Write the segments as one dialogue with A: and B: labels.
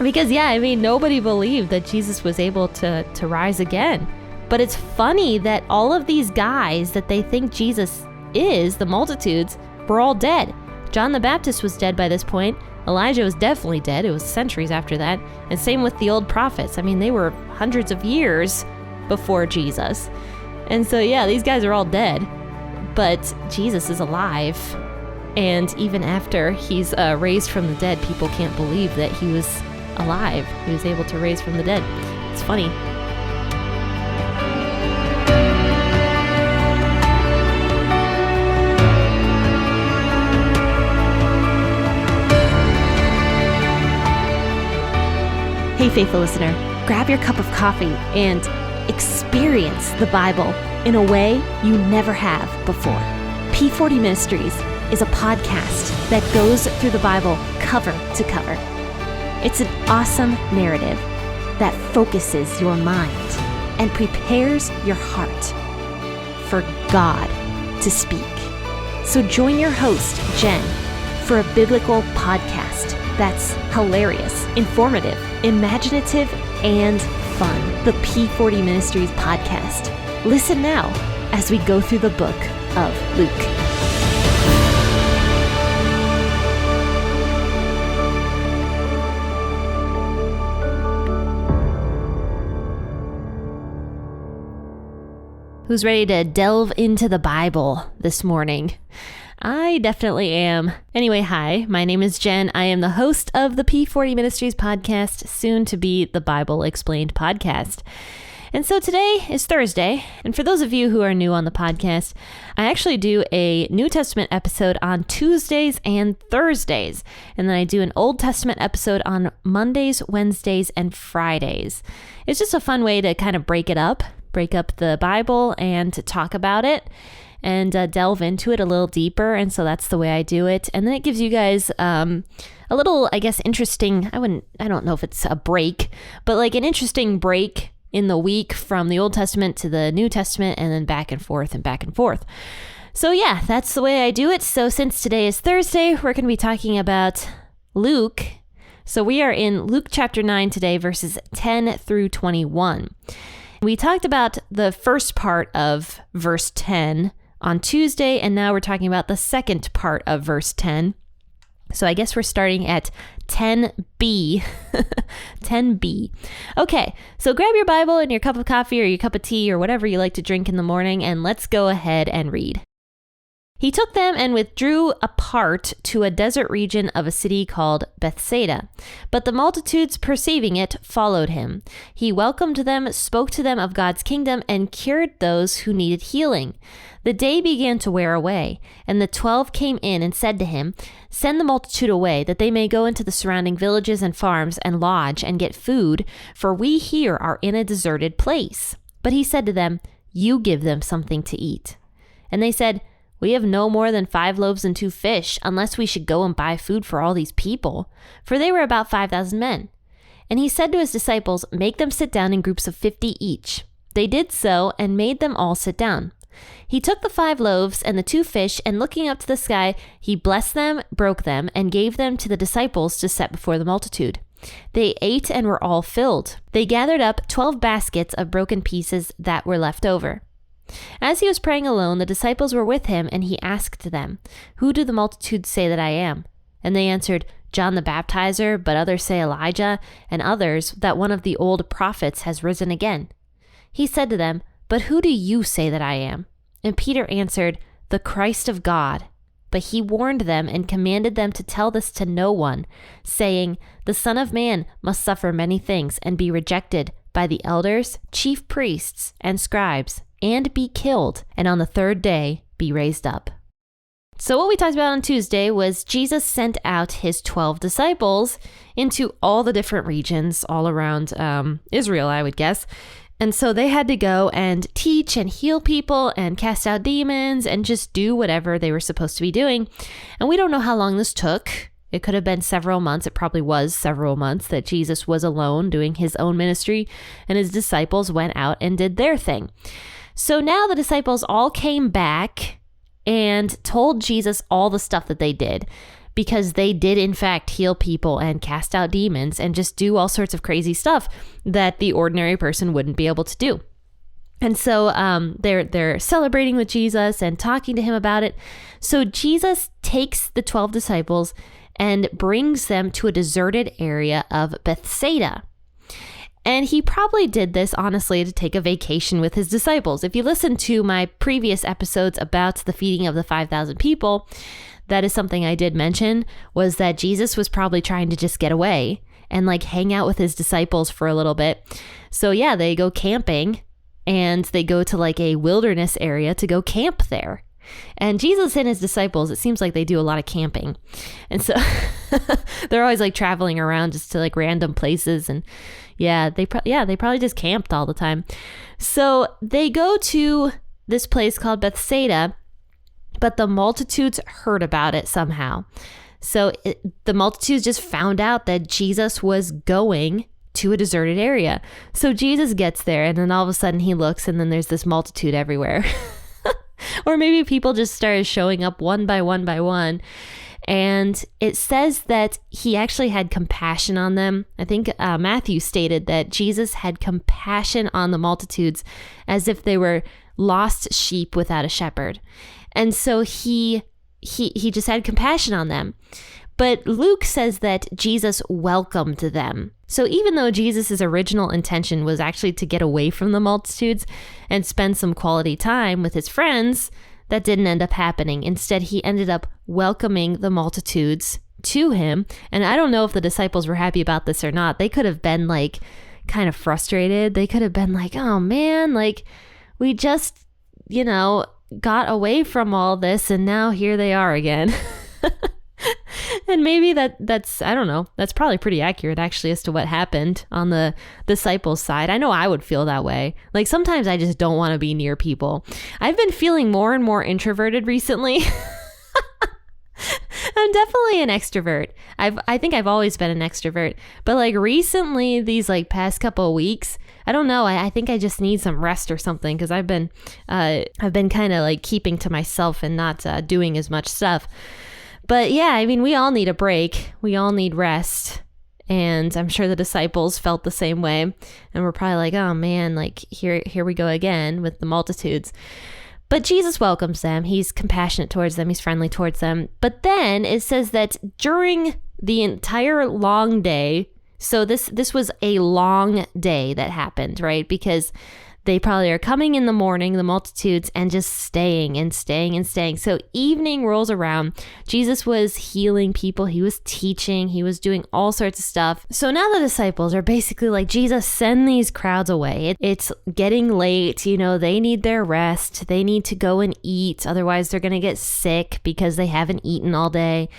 A: Because, nobody believed that Jesus was able to rise again. But it's funny that all of these guys that they think Jesus is, the multitudes, were all dead. John the Baptist was dead by this point. Elijah was definitely dead. It was centuries after that. And same with the old prophets. They were hundreds of years before Jesus. And so, these guys are all dead. But Jesus is alive. And even after he's raised from the dead, people can't believe that he was alive. He was able to raise from the dead. It's funny. Hey, faithful listener, grab your cup of coffee and experience the Bible in a way you never have before. P40 Ministries is a podcast that goes through the Bible cover to cover. It's an awesome narrative that focuses your mind and prepares your heart for God to speak. So join your host, Jenn, for a biblical podcast that's hilarious, informative, imaginative, and fun. The P40 Ministries podcast. Listen now as we go through the book of Luke. Who's ready to delve into the Bible this morning? I definitely am. Anyway, hi, my name is Jenn. I am the host of the P40 Ministries podcast, soon to be the Bible Explained podcast. And so today is Thursday, and for those of you who are new on the podcast, I actually do a New Testament episode on Tuesdays and Thursdays, and then I do an Old Testament episode on Mondays, Wednesdays, and Fridays. It's just a fun way to kind of break up the Bible and to talk about it and delve into it a little deeper. And so that's the way I do it. And then it gives you guys a little, interesting, I don't know if it's a break, but like an interesting break in the week from the Old Testament to the New Testament, and then back and forth and back and forth. So yeah, that's the way I do it. So since today is Thursday, we're going to be talking about Luke. So we are in Luke chapter 9 today, verses 10 through 21. We talked about the first part of verse 10 on Tuesday, and now we're talking about the second part of verse 10. So I guess we're starting at 10b. 10b. Okay, so grab your Bible and your cup of coffee or your cup of tea or whatever you like to drink in the morning, and let's go ahead and read. He took them and withdrew apart to a desert region of a city called Bethsaida. But the multitudes, perceiving it, followed him. He welcomed them, spoke to them of God's kingdom, and cured those who needed healing. The day began to wear away, and the 12 came in and said to him, "Send the multitude away, that they may go into the surrounding villages and farms and lodge and get food, for we here are in a deserted place." But he said to them, "You give them something to eat." And they said, "We have no more than 5 loaves and 2 fish, unless we should go and buy food for all these people." For they were about 5,000 men. And he said to his disciples, "Make them sit down in groups of 50 each." They did so and made them all sit down. He took the 5 loaves and the 2 fish, and looking up to the sky, he blessed them, broke them, and gave them to the disciples to set before the multitude. They ate and were all filled. They gathered up 12 baskets of broken pieces that were left over. As he was praying alone, the disciples were with him, and he asked them, "Who do the multitude say that I am?" And they answered, "John the Baptizer, but others say Elijah, and others that one of the old prophets has risen again." He said to them, "But who do you say that I am?" And Peter answered, "The Christ of God." But he warned them and commanded them to tell this to no one, saying, "The Son of Man must suffer many things and be rejected by the elders, chief priests, and scribes, and be killed, and on the 3rd day be raised up." So what we talked about on Tuesday was Jesus sent out his 12 disciples into all the different regions all around Israel, I would guess. And so they had to go and teach and heal people and cast out demons and just do whatever they were supposed to be doing. And we don't know how long this took. It could have been several months. It probably was several months that Jesus was alone doing his own ministry, and his disciples went out and did their thing. So now the disciples all came back and told Jesus all the stuff that they did. because they did in fact heal people and cast out demons and just do all sorts of crazy stuff that the ordinary person wouldn't be able to do. And so they're celebrating with Jesus and talking to him about it. So Jesus takes the 12 disciples and brings them to a deserted area of Bethsaida. And he probably did this, honestly, to take a vacation with his disciples. If you listen to my previous episodes about the feeding of the 5,000 people, that is something I did mention, was that Jesus was probably trying to just get away and like hang out with his disciples for a little bit. So yeah, they go camping and they go to like a wilderness area to go camp there. And Jesus and his disciples, it seems like they do a lot of camping. And so they're always like traveling around just to like random places. And they probably just camped all the time. So they go to this place called Bethsaida, but the multitudes heard about it somehow. So the multitudes just found out that Jesus was going to a deserted area. So Jesus gets there and then all of a sudden he looks and then there's this multitude everywhere. Or maybe people just started showing up one by one by one. And it says that he actually had compassion on them. I think Matthew stated that Jesus had compassion on the multitudes as if they were lost sheep without a shepherd. And so he just had compassion on them. But Luke says that Jesus welcomed them. So even though Jesus' original intention was actually to get away from the multitudes and spend some quality time with his friends, that didn't end up happening. Instead, he ended up welcoming the multitudes to him. And I don't know if the disciples were happy about this or not. They could have been like kind of frustrated. They could have been like, oh man, like we just, got away from all this and now here they are again. And maybe that's, I don't know, that's probably pretty accurate actually as to what happened on the disciples' side. I know I would feel that way. Like sometimes I just don't want to be near people. I've been feeling more and more introverted recently. I'm definitely an extrovert. I think I've always been an extrovert, but like recently, these like past couple of weeks, I don't know. I think I just need some rest or something because I've been kind of like keeping to myself and not doing as much stuff. But yeah, I mean, we all need a break. We all need rest. And I'm sure the disciples felt the same way. And we're probably like, oh man, like here we go again with the multitudes. But Jesus welcomes them. He's compassionate towards them. He's friendly towards them. But then it says that during the entire long day, so this was a long day that happened, right? Because they probably are coming in the morning, the multitudes, and just staying and staying and staying. So evening rolls around. Jesus was healing people. He was teaching. He was doing all sorts of stuff. So now the disciples are basically like, Jesus, send these crowds away. It's getting late. They need their rest. They need to go and eat. Otherwise, they're going to get sick because they haven't eaten all day.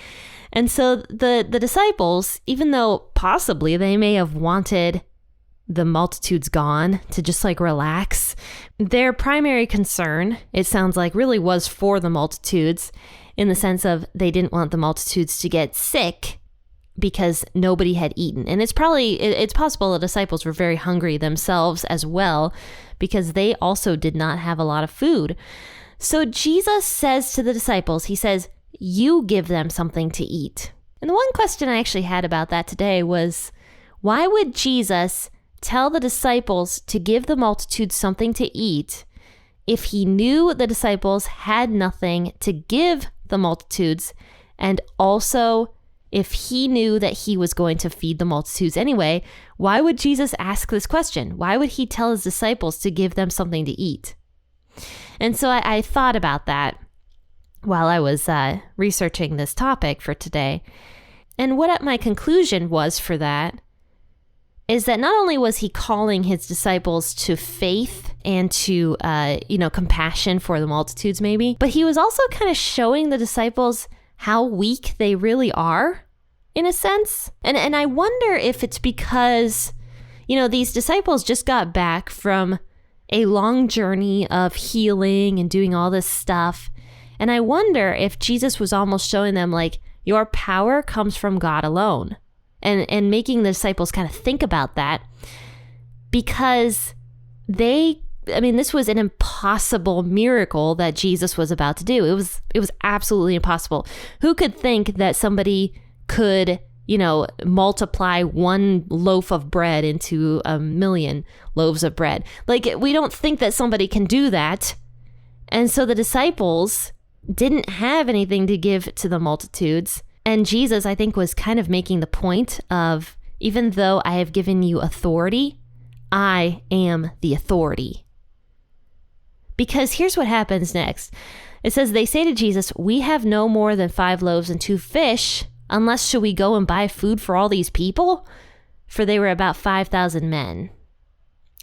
A: And so the disciples, even though possibly they may have wanted the multitudes gone to just like relax, their primary concern, it sounds like, really was for the multitudes in the sense of they didn't want the multitudes to get sick because nobody had eaten. And it's possible the disciples were very hungry themselves as well because they also did not have a lot of food. So Jesus says to the disciples, he says, you give them something to eat. And the one question I actually had about that today was, why would Jesus tell the disciples to give the multitude something to eat if he knew the disciples had nothing to give the multitudes, and also if he knew that he was going to feed the multitudes anyway? Why would Jesus ask this question? Why would he tell his disciples to give them something to eat? And so I thought about that while I was researching this topic for today. And what my conclusion was for that is that not only was he calling his disciples to faith and to, compassion for the multitudes maybe, but he was also kind of showing the disciples how weak they really are, in a sense. And I wonder if it's because, these disciples just got back from a long journey of healing and doing all this stuff. And I wonder if Jesus was almost showing them like, your power comes from God alone. And making the disciples kind of think about that, because they this was an impossible miracle that Jesus was about to do. It was absolutely impossible. Who could think that somebody could, multiply one loaf of bread into 1,000,000 loaves of bread? Like, we don't think that somebody can do that. And so the disciples didn't have anything to give to the multitudes. And Jesus, I think, was kind of making the point of, even though I have given you authority, I am the authority. Because here's what happens next. It says, they say to Jesus, we have no more than 5 loaves and 2 fish. Unless should we go and buy food for all these people? For they were about 5,000 men.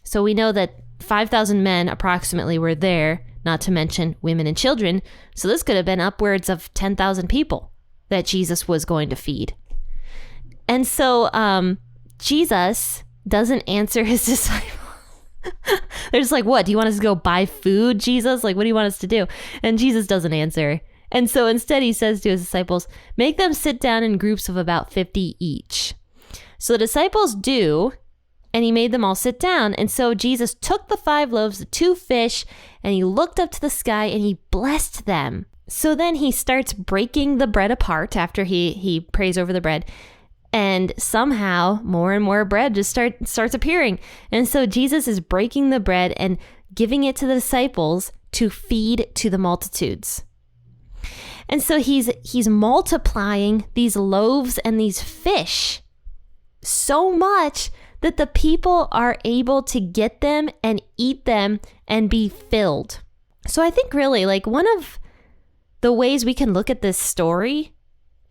A: So we know that 5,000 men approximately were there, not to mention women and children. So this could have been upwards of 10,000 people that Jesus was going to feed. And so Jesus doesn't answer his disciples. They're just like, what? Do you want us to go buy food, Jesus? Like, what do you want us to do? And Jesus doesn't answer. And so instead he says to his disciples, make them sit down in groups of about 50 each. So the disciples do, and he made them all sit down. And so Jesus took the 5 loaves, the 2 fish, and he looked up to the sky and he blessed them. So then he starts breaking the bread apart after he prays over the bread. And somehow more and more bread just starts appearing. And so Jesus is breaking the bread and giving it to the disciples to feed to the multitudes. And so he's multiplying these loaves and these fish so much that the people are able to get them and eat them and be filled. So I think really, like, one of the ways we can look at this story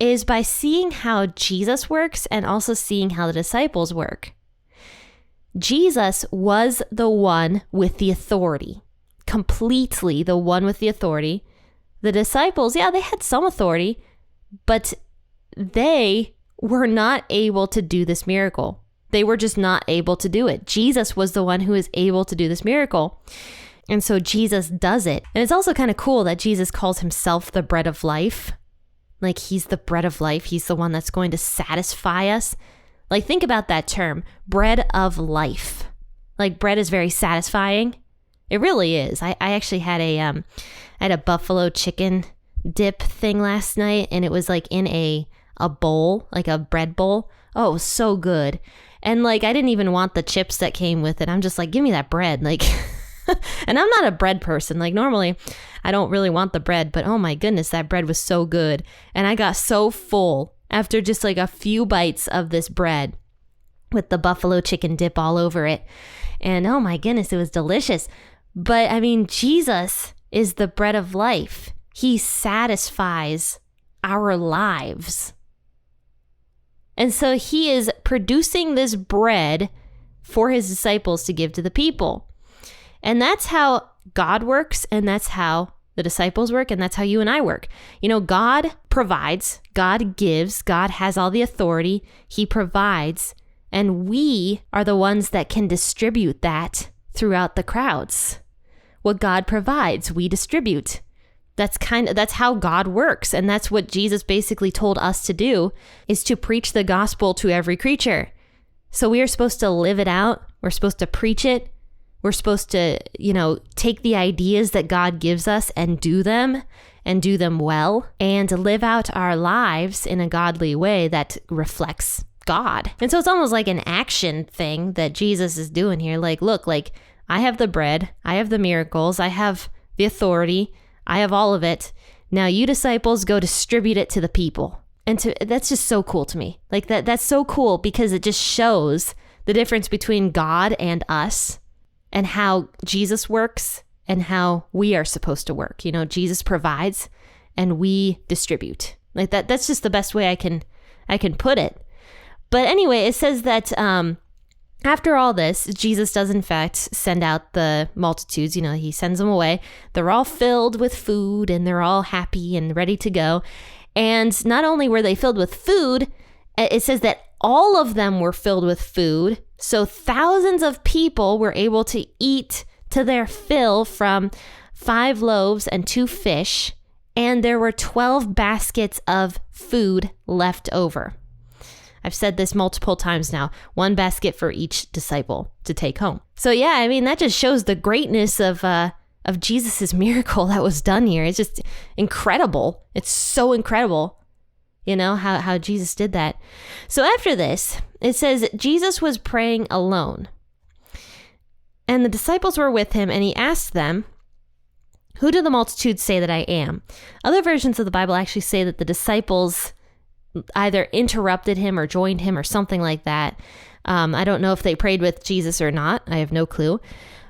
A: is by seeing how Jesus works and also seeing how the disciples work. Jesus was the one with the authority, completely the one with the authority. The disciples, yeah, they had some authority, but they were not able to do this miracle. They were just not able to do it. Jesus was the one who is able to do this miracle. And so Jesus does it. And it's also kind of cool that Jesus calls himself the bread of life. Like, he's the bread of life. He's the one that's going to satisfy us. Like, think about that term, bread of life. Like, bread is very satisfying. It really is. I actually had a buffalo chicken dip thing last night, and it was like in a bowl, like a bread bowl. Oh, it was so good. And like, I didn't even want the chips that came with it. I'm just like, give me that bread. Like, and I'm not a bread person. Like, normally I don't really want the bread, but oh my goodness, that bread was so good. And I got so full after just like a few bites of this bread with the buffalo chicken dip all over it. And oh my goodness, it was delicious. But I mean, Jesus is the bread of life. He satisfies our lives. And so he is producing this bread for his disciples to give to the people. And that's how God works, and that's how the disciples work, and that's how you and I work. God provides, God gives, God has all the authority, he provides, and we are the ones that can distribute that throughout the crowds. What God provides, we distribute. That's how God works, and that's what Jesus basically told us to do, is to preach the gospel to every creature. So we are supposed to live it out, we're supposed to preach it, we're supposed to, take the ideas that God gives us and do them well, and live out our lives in a godly way that reflects God. And so it's almost like an action thing that Jesus is doing here. Like, look, like, I have the bread, I have the miracles, I have the authority, I have all of it. Now you disciples go distribute it to the people. And that's just so cool to me. Like, that's so cool because it just shows the difference between God and us, and how Jesus works and how we are supposed to work. Jesus provides and we distribute. Like, that's just the best way I can put it. But anyway, it says that after all this, Jesus does in fact send out the multitudes. He sends them away. They're all filled with food and they're all happy and ready to go. And not only were they filled with food, it says that all of them were filled with food. So thousands of people were able to eat to their fill from 5 loaves and 2 fish. And there were 12 baskets of food left over. I've said this multiple times now, one basket for each disciple to take home. So yeah, I mean, that just shows the greatness of Jesus's miracle that was done here. It's just incredible. It's so incredible, you know, how Jesus did that. So after this, it says Jesus was praying alone, and the disciples were with him, and he asked them, "Who do the multitudes say that I am?" Other versions of the Bible actually say that the disciples either interrupted him or joined him or something like that. I don't know if they prayed with Jesus or not. I have no clue.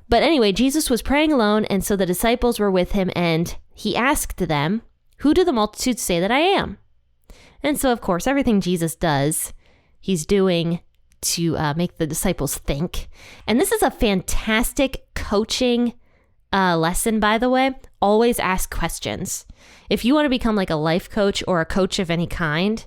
A: But anyway, Jesus was praying alone, and so the disciples were with him, and he asked them, "Who do the multitudes say that I am?" And so, of course, everything Jesus does, he's doing to make the disciples think. And this is a fantastic coaching lesson, by the way. Always ask questions. If you want to become like a life coach or a coach of any kind,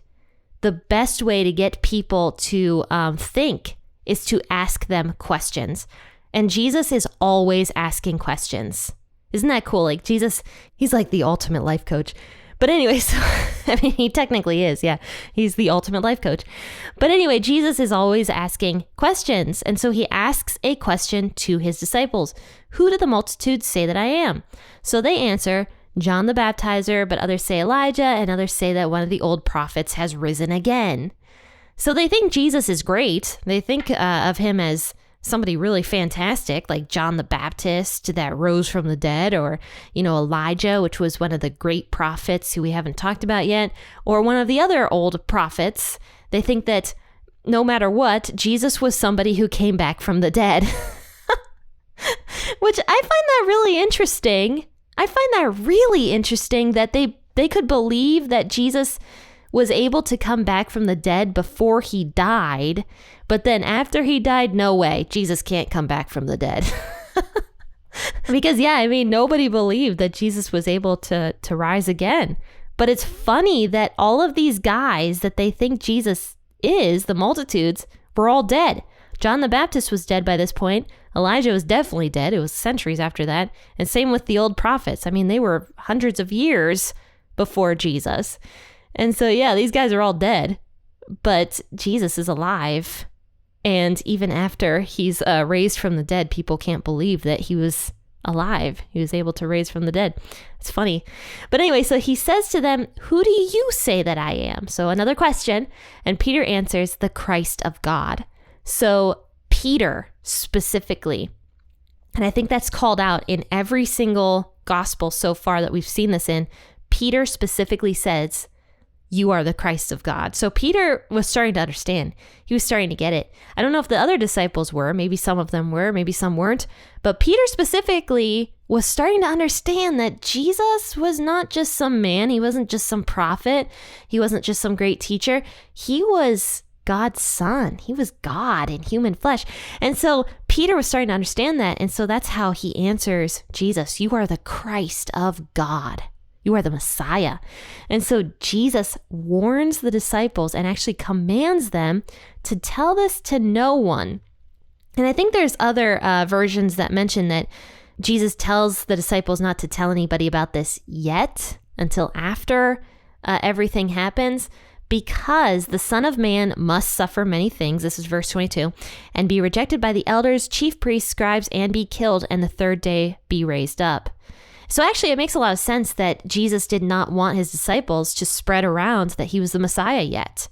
A: the best way to get people to think is to ask them questions. And Jesus is always asking questions. Isn't that cool? Like Jesus, he's like the ultimate life coach. But anyway, so, I mean, he technically is. Yeah, he's the ultimate life coach. But anyway, Jesus is always asking questions. And so he asks a question to his disciples. "Who do the multitudes say that I am?" So they answer, "John the Baptizer, but others say Elijah, and others say that one of the old prophets has risen again." So they think Jesus is great. They think of him as somebody really fantastic, like John the Baptist that rose from the dead, or, you know, Elijah, which was one of the great prophets who we haven't talked about yet, or one of the other old prophets. They think that no matter what, Jesus was somebody who came back from the dead, which I find that really interesting. I find that really interesting that they could believe that Jesus was able to come back from the dead before he died, but then after he died, no way, Jesus can't come back from the dead. Because yeah, I mean, nobody believed that Jesus was able to rise again. But it's funny that all of these guys that they think Jesus is, the multitudes, were all dead. John the Baptist was dead by this point. Elijah was definitely dead. It was centuries after that. And same with the old prophets. I mean, they were hundreds of years before Jesus. And so, yeah, these guys are all dead, but Jesus is alive. And even after he's raised from the dead, people can't believe that he was alive. He was able to raise from the dead. It's funny. But anyway, so he says to them, "Who do you say that I am?" So another question. And Peter answers, "The Christ of God." So Peter specifically, and I think that's called out in every single gospel so far that we've seen this in, Peter specifically says, "You are the Christ of God." So Peter was starting to understand. He was starting to get it. I don't know if the other disciples were. Maybe some of them were. Maybe some weren't. But Peter specifically was starting to understand that Jesus was not just some man. He wasn't just some prophet. He wasn't just some great teacher. He was God's son. He was God in human flesh. And so Peter was starting to understand that. And so that's how he answers Jesus. "You are the Christ of God. You are the Messiah." And so Jesus warns the disciples and actually commands them to tell this to no one. And I think there's other versions that mention that Jesus tells the disciples not to tell anybody about this yet until after everything happens, because the Son of Man must suffer many things. This is verse 22, "and be rejected by the elders, chief priests, scribes, and be killed, and the third day be raised up." So actually, it makes a lot of sense that Jesus did not want his disciples to spread around that he was the Messiah yet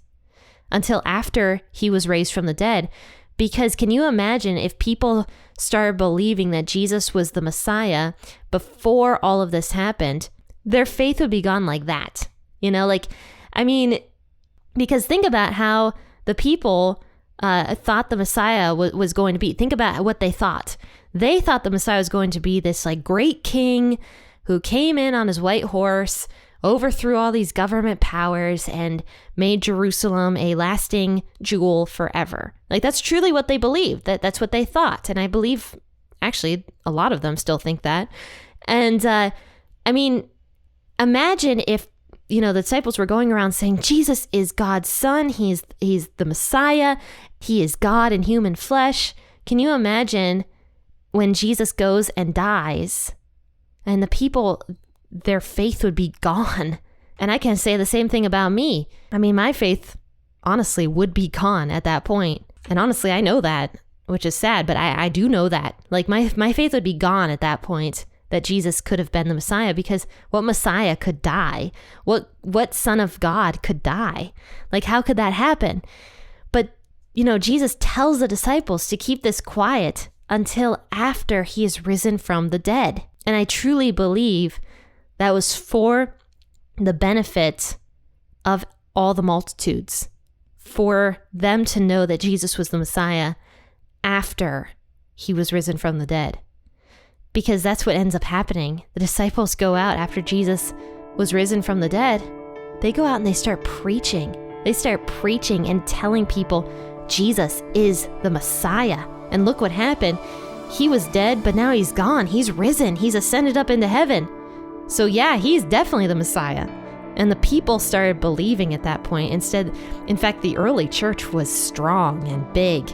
A: until after he was raised from the dead. Because can you imagine if people started believing that Jesus was the Messiah before all of this happened, their faith would be gone like that. You know, like, I mean, because think about how the people thought the Messiah was going to be. Think about what they thought. They thought the Messiah was going to be this like great king who came in on his white horse, overthrew all these government powers, and made Jerusalem a lasting jewel forever. Like that's truly what they believed. That's what they thought. And I believe actually a lot of them still think that. And I mean, imagine if, you know, the disciples were going around saying, Jesus is God's son. He's the Messiah. He is God in human flesh. Can you imagine when Jesus goes and dies and the people, their faith would be gone? And I can say the same thing about me. I mean, my faith honestly would be gone at that point. And honestly, I know that, which is sad, but I do know that. Like my faith would be gone at that point, that Jesus could have been the Messiah, because what Messiah could die? What Son of God could die? Like, how could that happen? But, Jesus tells the disciples to keep this quiet until after he is risen from the dead. And I truly believe that was for the benefit of all the multitudes, for them to know that Jesus was the Messiah after he was risen from the dead. Because that's what ends up happening. The disciples go out after Jesus was risen from the dead. They go out and they start preaching. They start preaching and telling people Jesus is the Messiah. And look what happened. He was dead, but now he's gone. He's risen. He's ascended up into heaven. So yeah, he's definitely the Messiah. And the people started believing at that point. In fact, the early church was strong and big.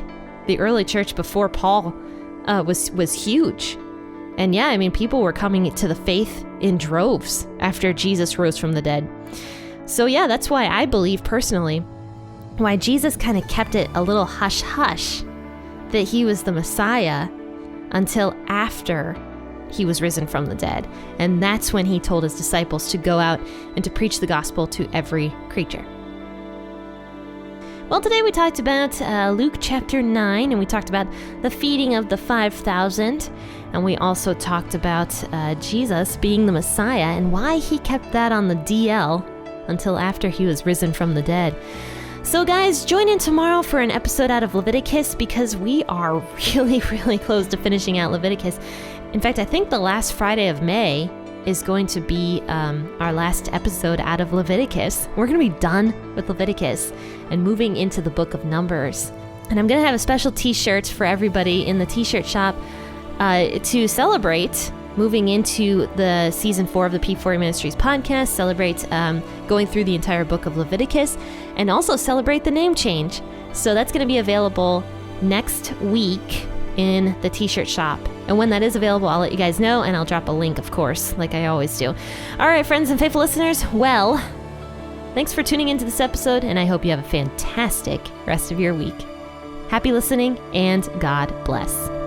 A: The early church before Paul was huge. And yeah, people were coming to the faith in droves after Jesus rose from the dead. So yeah, that's why I believe personally why Jesus kind of kept it a little hush-hush that he was the Messiah until after he was risen from the dead. And that's when he told his disciples to go out and to preach the gospel to every creature. Well, today we talked about Luke chapter 9, and we talked about the feeding of the 5,000. And we also talked about Jesus being the Messiah and why he kept that on the DL until after he was risen from the dead. So guys, join in tomorrow for an episode out of Leviticus, because we are really, really close to finishing out Leviticus. In fact, I think the last Friday of May is going to be our last episode out of Leviticus. We're going to be done with Leviticus and moving into the book of Numbers. And I'm going to have a special t-shirt for everybody in the t-shirt shop to celebrate moving into the season 4 of the P40 Ministries podcast, celebrate going through the entire book of Leviticus, and also celebrate the name change. So that's going to be available next week in the t-shirt shop. And when that is available, I'll let you guys know, and I'll drop a link, of course, like I always do. All right, friends and faithful listeners, well, thanks for tuning into this episode, and I hope you have a fantastic rest of your week. Happy listening, and God bless.